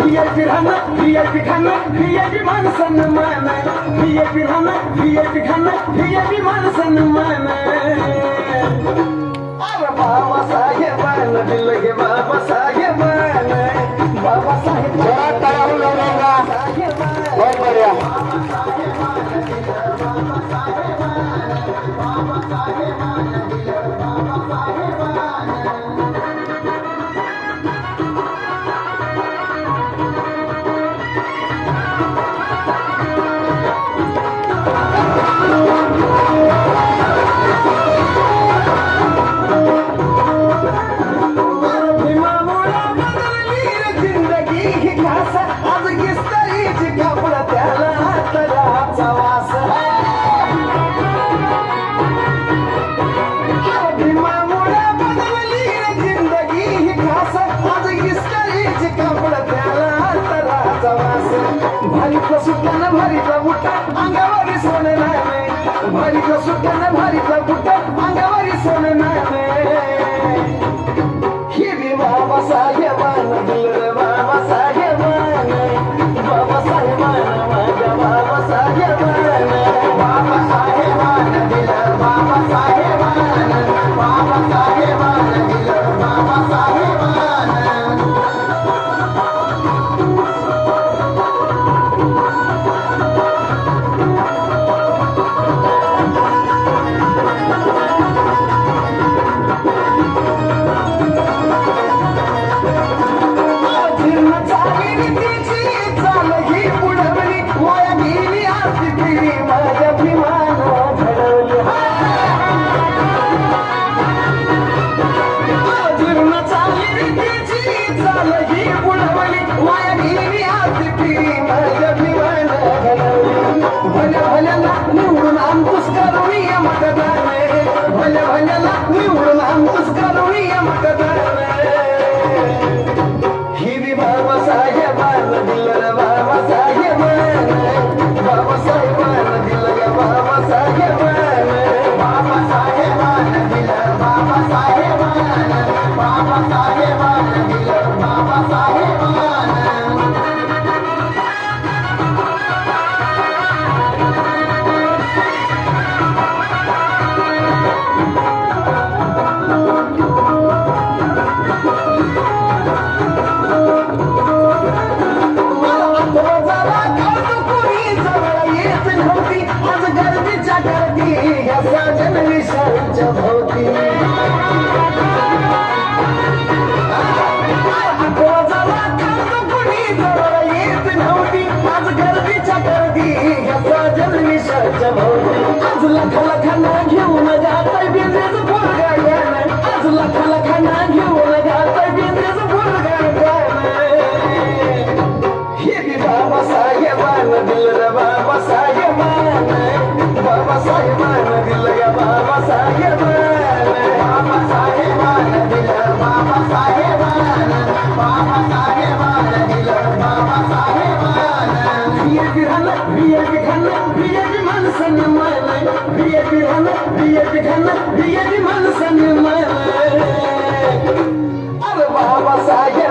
VIP खाना VIP मान सम्मान VIP खाना VIP खाना VIP मान सम्मान अरे बाबा साहेबान दिल के बाबा साहेबान बाबा साहेब जोरात टाळ्या वाजवा. बहुत बढ़िया. सुट्यानं भारीचा बुट्टा अंगावरी सोने नाही भारीचा सुट्यानं भारीचा बुट्टा अंगावरी सोने नाही ही बी बाबा साहेबान दिल रे बाबा साहेबान बाबा साहेबान माझ्या बाबा साहेबान बाबा साहेबान दिल बाबा साहेबान बाबा साहेबान दिल बाबा साहेबान अरे बाबा साहेब